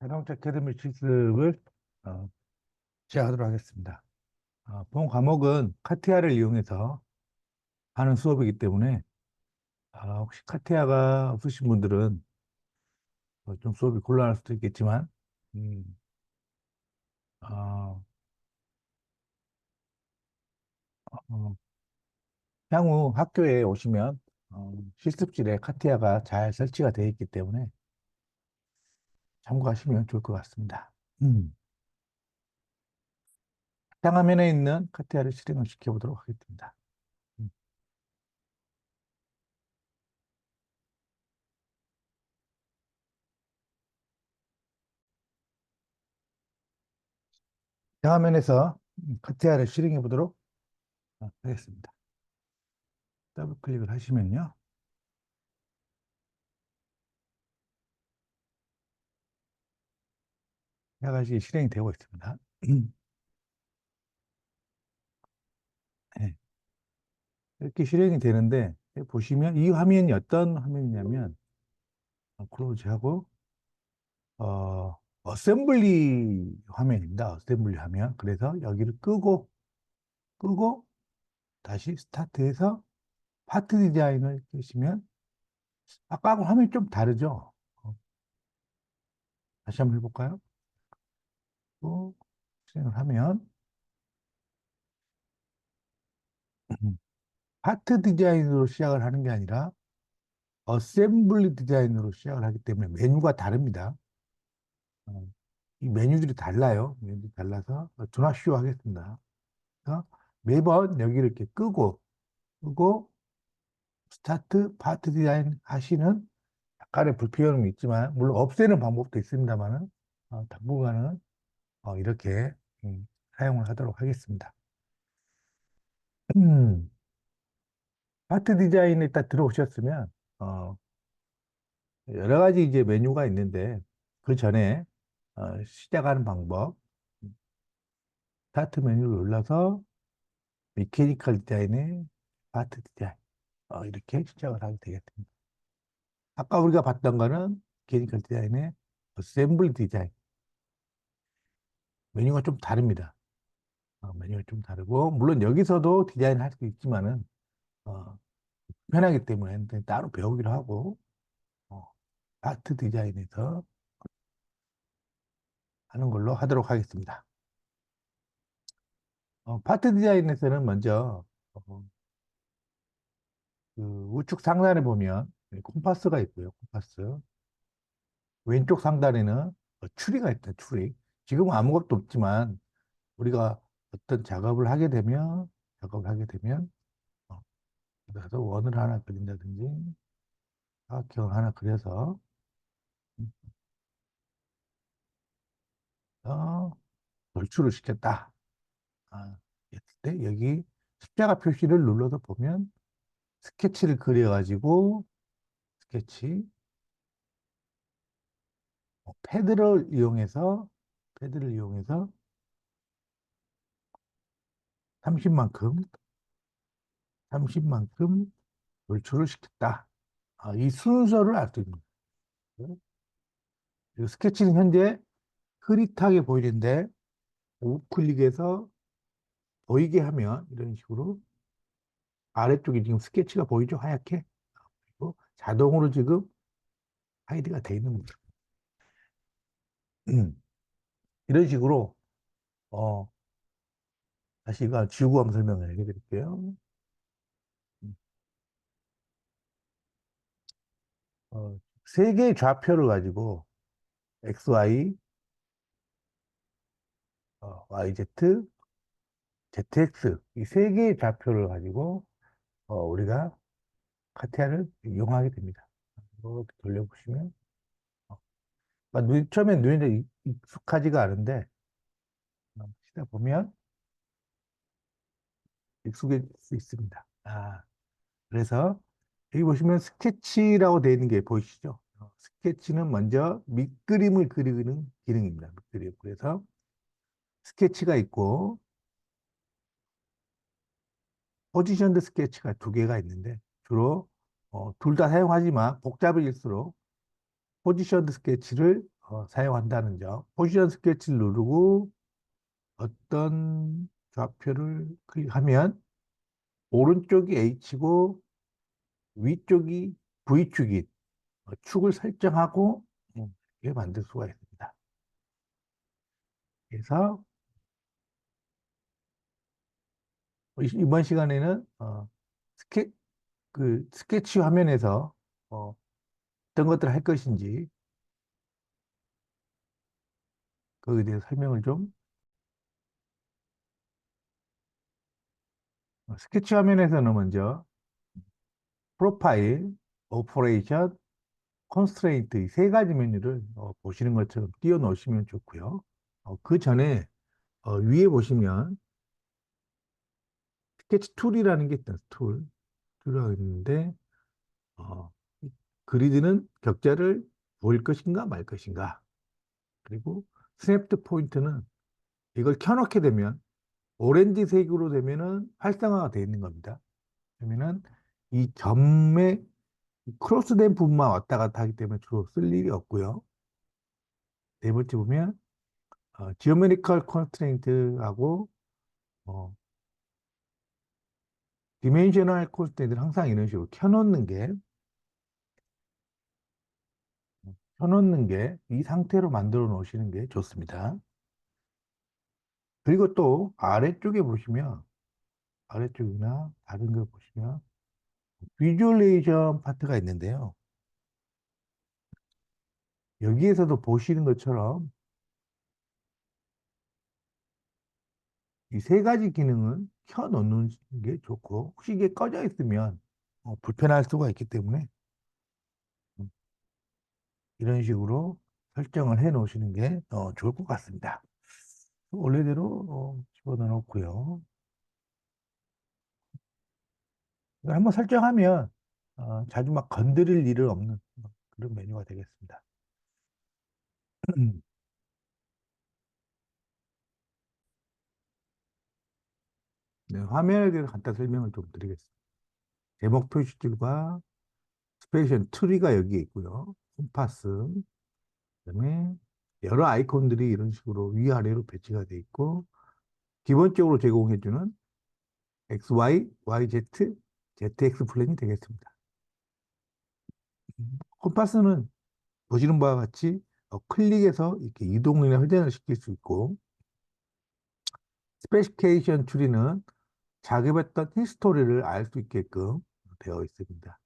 자동차 아카데미 실습을 어, 시작하도록 하겠습니다. 본 과목은 카티아를 이용해서 하는 수업이기 때문에 혹시 카티아가 없으신 분들은 좀 수업이 곤란할 수도 있겠지만 음, 어, 어, 향후 학교에 오시면 실습실에 카티아가 잘 설치가 되어 있기 때문에 참고하시면 좋을 것 같습니다. 상화면에 있는 카티아를 실행을 시켜보도록 하겠습니다. 음, 상화면에서 카티아를 실행해 보도록 하겠습니다. 더블 클릭을 하시면요. 여러 가지 실행이 되고 있습니다. 네, 이렇게 실행이 되는데 보시면 이 화면이 어떤 화면이냐면 클로즈하고 어셈블리 화면입니다. 어셈블리 화면. 그래서 여기를 끄고 다시 스타트해서 파트 디자인을 끄시면 아까하고 화면이 좀 다르죠? 다시 한번 해볼까요? 또 실행을 하면 파트 디자인으로 시작을 하는 게 아니라 어셈블리 디자인으로 시작을 하기 때문에 메뉴가 다릅니다. 어, 이 메뉴들이 달라요. 메뉴들이 달라서 전화쇼 하겠습니다. 그래서 매번 여기를 이렇게 끄고 스타트 파트 디자인 하시는 약간의 불편함이 있지만 물론 없애는 방법도 있습니다만은 당분간은 이렇게 사용을 하도록 하겠습니다. 음, 파트 디자인에 딱 들어오셨으면 어, 여러 가지 이제 메뉴가 있는데 그 전에 시작하는 방법 스타트 메뉴를 눌러서 메케니컬 디자인의 파트 디자인 이렇게 시작을 하게 되겠습니다. 아까 우리가 봤던 거는 메케니컬 디자인의 어셈블리 디자인 메뉴가 좀 다릅니다. 메뉴가 좀 다르고 물론 여기서도 디자인을 할 수 있지만은 어, 편하기 때문에 따로 배우기로 하고 어, 파트 디자인에서 하는 걸로 하도록 하겠습니다. 파트 디자인에서는 먼저 어, 그 우측 상단에 보면 콤파스가 있고요. 콤파스. 왼쪽 상단에는 추리가 있다, 추리. 지금은 아무것도 없지만 우리가 어떤 작업을 하게 되면 어, 그래서 원을 하나 그린다든지 사각형을 하나 그려서 어, 돌출을 시켰다. 했을 때 여기 십자가 표시를 눌러서 보면 스케치를 그려가지고 스케치 패드를 이용해서 패드를 이용해서 30만큼 30만큼 돌출을 시켰다. 이 순서를 알 수 있는 거예요. 그리고 스케치는 현재 흐릿하게 보이는데 우클릭해서 보이게 하면 이런 식으로 아래쪽에 지금 스케치가 보이죠? 하얗게. 그리고 자동으로 지금 하이드가 돼 있는 거죠. 이런 식으로 어, 다시 이거 지우고 한번 설명을 해드릴게요. 세 개의 좌표를 가지고 XY, YZ, ZX 이 세 개의 좌표를 가지고 우리가 카티아를 이용하게 됩니다. 이렇게 돌려보시면 처음에 눈에 익숙하지가 않은데 시다 보면 익숙해질 수 있습니다. 그래서 여기 보시면 스케치라고 되어 있는 게 보이시죠? 스케치는 먼저 밑그림을 그리는 기능입니다. 밑그림. 그래서 스케치가 있고 포지션드 스케치가 두 개가 있는데 주로 둘 다 사용하지만 복잡해질수록 포지션드 스케치를 사용한다는 점. 포지션 스케치를 누르고 어떤 좌표를 클릭하면 오른쪽이 H고 위쪽이 V축인 축을 설정하고 이렇게 만들 수가 있습니다. 그래서 이번 시간에는 스케, 스케치 화면에서 어, 어떤 것들을 할 것인지 거기에 대해서 설명을 좀 스케치 화면에서는 먼저 프로파일, 오퍼레이션, 컨스트레인트 이 세 가지 메뉴를 보시는 것처럼 띄워 놓으시면 좋고요. 그 전에 위에 보시면 스케치 툴이라는 게 있다. 툴이라고 있는데 어, 이 그리드는 격자를 보일 것인가 말 것인가. 그리고 스냅드 포인트는 이걸 켜놓게 되면 오렌지색으로 되면은 활성화가 되어 있는 겁니다. 그러면은 이 점의 크로스된 부분만 왔다 갔다 하기 때문에 주로 쓸 일이 없고요. 네 번째 보면 지오메트리컬 컨스트레인트하고 어, 디멘셔널 컨스트레인트를 항상 이런 식으로 켜놓는 게 이 상태로 만들어 놓으시는 게 좋습니다. 그리고 또 아래쪽에 보시면 아래쪽이나 다른 걸 보시면 비주얼레이션 파트가 있는데요. 여기에서도 보시는 것처럼 이 세 가지 기능은 켜놓는 게 좋고 혹시 이게 꺼져 있으면 불편할 수가 있기 때문에 음, 이런 식으로 설정을 해 놓으시는 게 좋을 것 같습니다. 원래대로 집어넣어 놓고요. 이걸 한번 설정하면 자주 막 건드릴 일은 없는 그런 메뉴가 되겠습니다. 네, 화면에 대해서 간단 설명을 좀 드리겠습니다. 제목 표시줄과 스페이션 트리가 여기에 있고요. 콤파스, 그다음에 여러 아이콘들이 이런 식으로 위아래로 배치가 되어 있고 기본적으로 제공해주는 XY, YZ, ZX 플랜이 되겠습니다. 콤파스는 보시는 바와 같이 클릭해서 이렇게 이동이나 회전을 시킬 수 있고 스페시피케이션 추리는 작업했던 히스토리를 알 수 있게끔 되어 있습니다.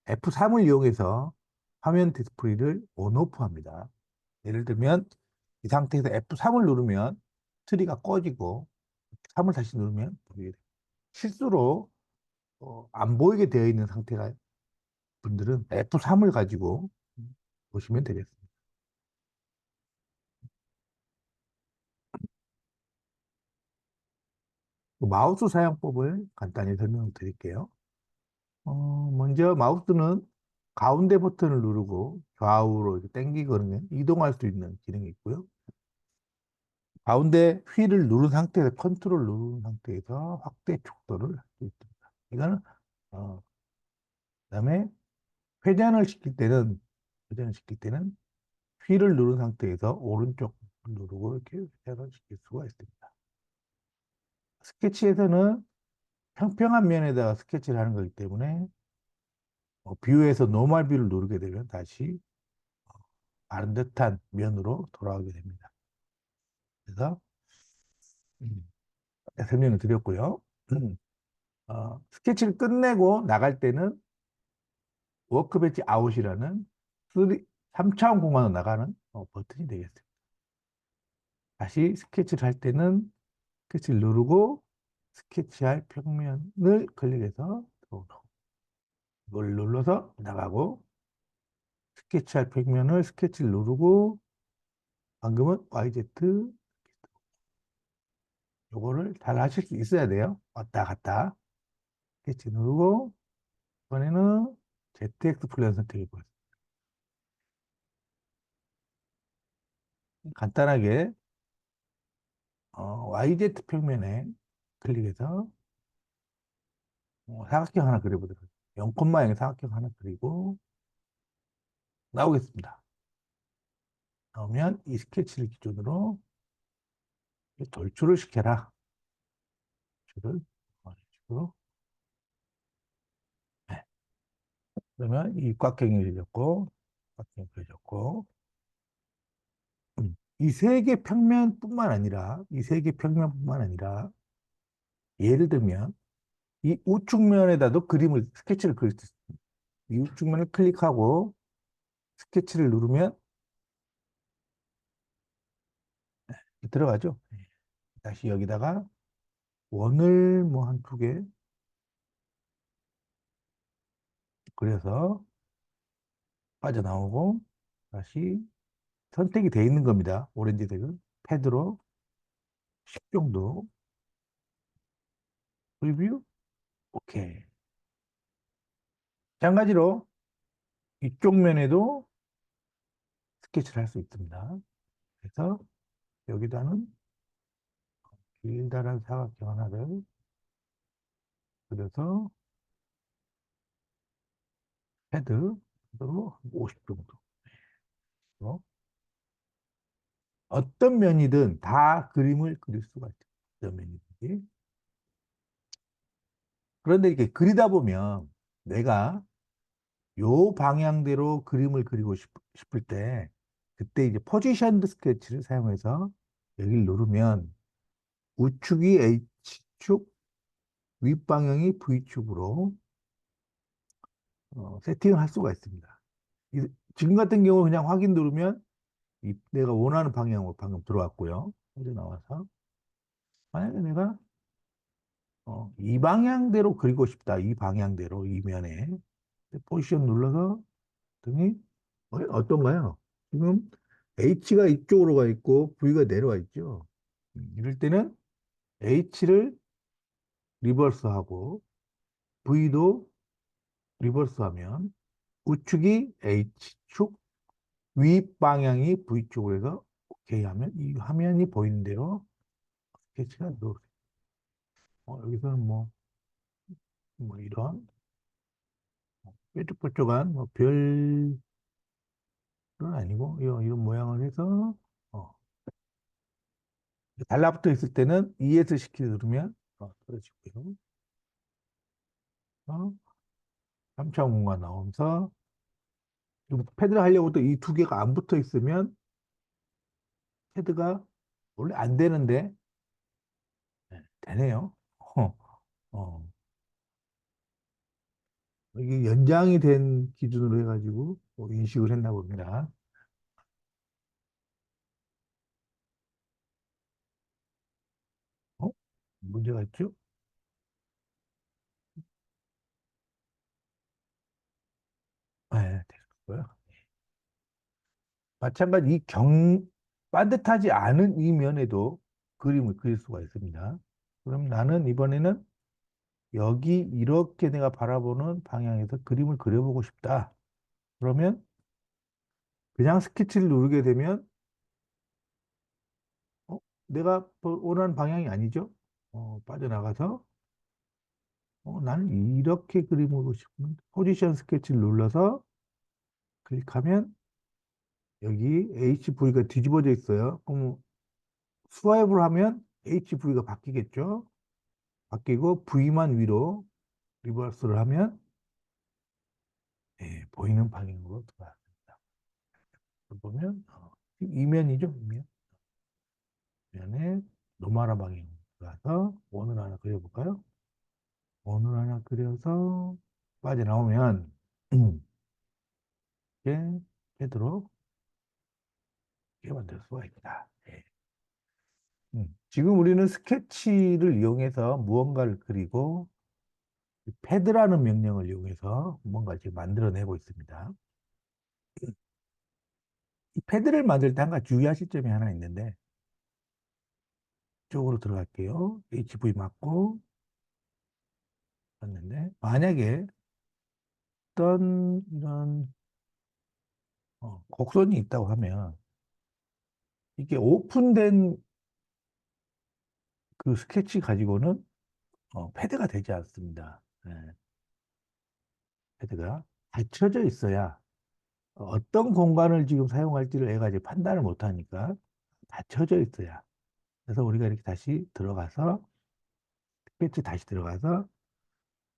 F3을 이용해서 화면 디스플레이를 온오프합니다. 예를 들면 이 상태에서 F3을 누르면 트리가 꺼지고 3을 다시 누르면 보이게 됩니다. 실수로 안 보이게 되어 있는 상태가 분들은 F3을 가지고 보시면 되겠습니다. 마우스 사용법을 간단히 설명을 드릴게요. 먼저 마우스는 가운데 버튼을 누르고 좌우로 이렇게 당기거나 이동할 수 있는 기능이 있고요. 가운데 휠을 누른 상태에서 컨트롤 누른 상태에서 확대 축소를 할 수 있습니다. 이거는 그다음에 회전을 시킬 때는 휠을 누른 상태에서 오른쪽 누르고 이렇게 회전을 시킬 수가 있습니다. 스케치에서는 평평한 면에다가 스케치를 하는 거기 때문에 뷰에서 노멀 뷰를 누르게 되면 다시 바른듯한 면으로 돌아오게 됩니다. 그래서 음, 설명을 드렸고요. 스케치를 끝내고 나갈 때는 워크bench 아웃이라는 3차원 공간으로 나가는 버튼이 되겠습니다. 다시 스케치를 할 때는 스케치를 누르고 스케치할 평면을 클릭해서 이걸 눌러서 나가고 스케치할 평면을 스케치를 누르고 방금은 YZ 요거를 잘 하실 수 있어야 돼요. 왔다 갔다 스케치 누르고 이번에는 ZX 플랜 선택해 보겠습니다. 간단하게 YZ 평면에 클릭해서 사각형 하나 그려보도록 하겠습니다. 0콤마형의 사각형 하나 그리고 나오겠습니다. 나오면 이 스케치를 기준으로 돌출을 시켜라. 돌출을 식으로. 네. 그러면 이 꽉경이 그려졌고, 꽉경이 그려졌고, 이 세 개 평면뿐만 아니라, 이 세 개 평면뿐만 아니라, 예를 들면, 이 우측면에다도 그림을, 스케치를 그릴 수 있습니다. 이 우측면을 클릭하고, 스케치를 누르면 들어가죠. 네. 다시 여기다가 원을 뭐 한 두 개 그려서 빠져나오고, 다시 선택이 돼 있는 겁니다. 오렌지색은. 패드로 10 정도. 프리뷰. 오케이. 마찬가지로 이쪽 면에도 스케치를 할 수 있습니다. 그래서 여기다는 길다란 사각형 하나를 그려서 패드로 50 정도. 어떤 면이든 다 그림을 그릴 수가 있죠. 어떤 면이든지. 그런데 이렇게 그리다 보면 내가 요 방향대로 그림을 그리고 싶을 때 그때 이제 포지션드 스케치를 사용해서 여기를 누르면 우측이 H축, 윗방향이 V축으로 세팅을 할 수가 있습니다. 지금 같은 경우는 그냥 확인 누르면 내가 원하는 방향으로 방금 들어왔고요. 여기 나와서 만약에 내가 이 방향대로 그리고 싶다. 이 방향대로 이 면에 포지션 눌러서 등이 어떤가요? 지금 H가 이쪽으로 가 있고 V가 내려와 있죠. 이럴 때는 H를 리버스하고 V도 리버스하면 우측이 H축, 윗방향이 V축으로 해서 오케이 하면 이 화면이 보이는 대로 스케치가 들어오죠. 여기서는 뭐 이런 뾰족뾰족한 뭐 별은 아니고 이런 모양을 해서 어, 달라붙어 있을 때는 ESC 누르면 떨어지고요. 3차원 공간 나오면서 패드를 하려고 또 이 두 개가 안 붙어 있으면 패드가 원래 안 되는데 네, 되네요. 어, 어. 이게 연장이 된 기준으로 해가지고 인식을 했나 봅니다. 어? 문제가 있죠? 네, 됐고요. 마찬가지 반듯하지 않은 이 면에도 그림을 그릴 수가 있습니다. 그럼 나는 이번에는 여기 이렇게 내가 바라보는 방향에서 그림을 그려보고 싶다. 그러면 그냥 스케치를 누르게 되면 어? 내가 원하는 방향이 아니죠? 빠져나가서 나는 이렇게 그림을 싶으면 포지션 스케치를 눌러서 클릭하면 여기 HV가 뒤집어져 있어요. 그럼 스와이프를 하면 HV가 바뀌겠죠? 바뀌고 V만 위로 리버스를 하면 보이는 방향으로 돌아갑니다. 보면 이면이죠, 이면. 면에 노멀한 방향으로 돌아서 원을 하나 그려볼까요? 원을 하나 그려서 빠져나오면 이렇게 되도록 이렇게 만들 수가 있다. 예. 지금 우리는 스케치를 이용해서 무언가를 그리고 패드라는 명령을 이용해서 뭔가 지금 만들어내고 있습니다. 이 패드를 만들 때 한 가지 주의하실 점이 하나 있는데 이쪽으로 들어갈게요. HV 맞고 봤는데 만약에 어떤 이런 곡선이 있다고 하면 이게 오픈된 그 스케치 가지고는 패드가 되지 않습니다. 예, 패드가 닫혀져 있어야 어떤 공간을 지금 사용할지를 애가 이제 판단을 못 하니까 다 쳐져 있어야. 그래서 우리가 이렇게 다시 들어가서, 스케치 다시 들어가서,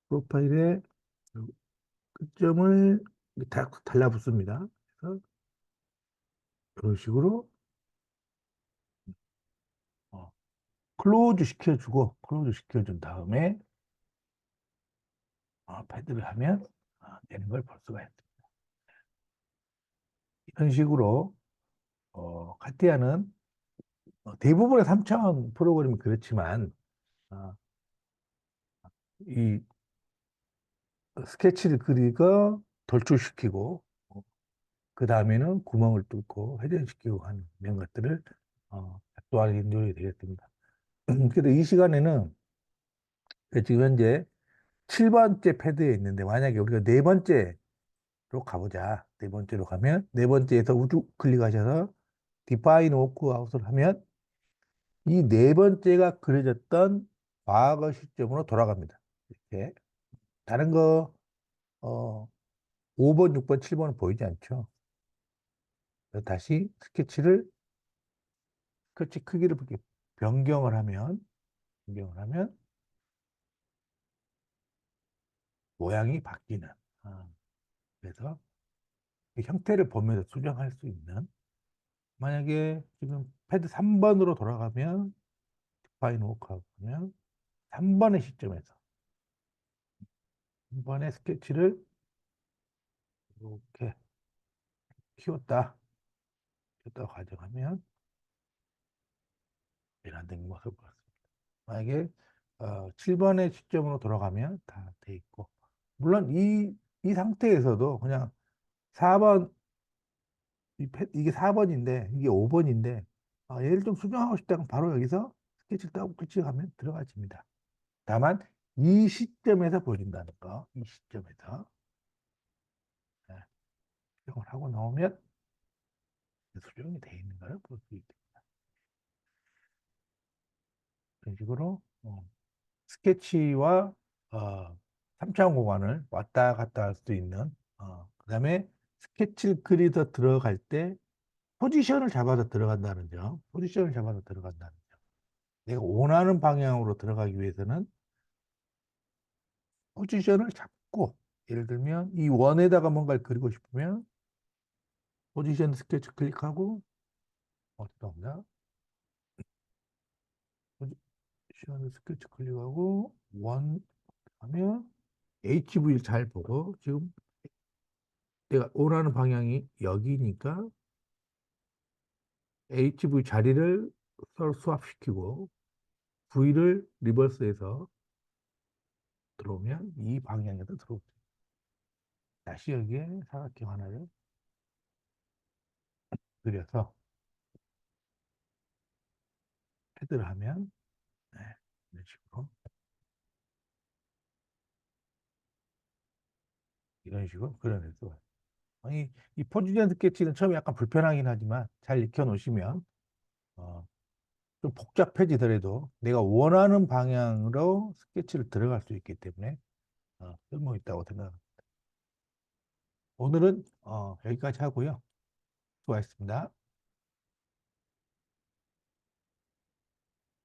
프로파일에 끝점을 다 달라붙습니다. 그래서 이런 식으로, 어, 클로즈 시켜주고, 클로즈 시켜준 다음에, 패드를 하면, 되는 걸 볼 수가 있습니다. 이런 식으로, 카티아는 대부분의 3차원 프로그램이 그렇지만, 어, 이 스케치를 그리고 돌출시키고, 그 다음에는 구멍을 뚫고 회전시키고 하는 이런 것들을 작동하는 요령이 되겠습니다. 그래도 이 시간에는 지금 현재 7번째 패드에 있는데 만약에 우리가 네 번째로 가보자. 네 번째로 가면 네 번째에서 우측 클릭하셔서 디파인 워크아웃을 하면 이 네 번째가 그려졌던 과거 시점으로 돌아갑니다. 이렇게 다른 거 어, 5번, 6번, 7번은 보이지 않죠. 그래서 다시 스케치 크기를 이렇게 변경을 하면 변경을 하면 모양이 바뀌는. 아, 그래서 그 형태를 보면서 수정할 수 있는. 만약에 지금 패드 3번으로 돌아가면 디파인 워크하고 보면 3번의 시점에서 3번의 스케치를 이렇게 키웠다. 키웠다 가정하면 이런 모습을 보였습니다. 만약에 7번의 시점으로 돌아가면 다 돼 있고 물론 이 상태에서도 그냥 4번 이게 4번인데 이게 5번인데 얘를 좀 수정하고 싶다면 바로 여기서 스케치를 더블 클릭하면 들어가집니다. 다만 이 시점에서 보여준다는 거, 이 시점에서 네, 수정을 하고 나오면 수정이 돼 있는 걸 볼 수 있다. 이런 식으로 스케치와 어, 3차원 공간을 왔다 갔다 할 수 있는 그다음에 스케치를 그리더 들어갈 때 포지션을 잡아서 들어간다는 점, 포지션을 잡아서 들어간다는 점. 내가 원하는 방향으로 들어가기 위해서는 포지션을 잡고 예를 들면 이 원에다가 뭔가를 그리고 싶으면 포지션 스케치 클릭하고 어디다 포지션 스케치 클릭하고 원 하면 HV를 잘 보고 지금 내가 원하는 방향이 여기니까 HV 자리를 서로 수합시키고 V를 리버스해서 들어오면 이 방향에도 들어오죠. 다시 여기에 사각형 하나를 그려서 패드를 하면 네, 이런 식으로 그려낼 수가 있어요. 이 포지션 스케치는 처음에 약간 불편하긴 하지만 잘 익혀 놓으시면 어, 좀 복잡해지더라도 내가 원하는 방향으로 스케치를 들어갈 수 있기 때문에 쓸모 있다고 생각합니다. 오늘은 여기까지 하고요. 수고하셨습니다.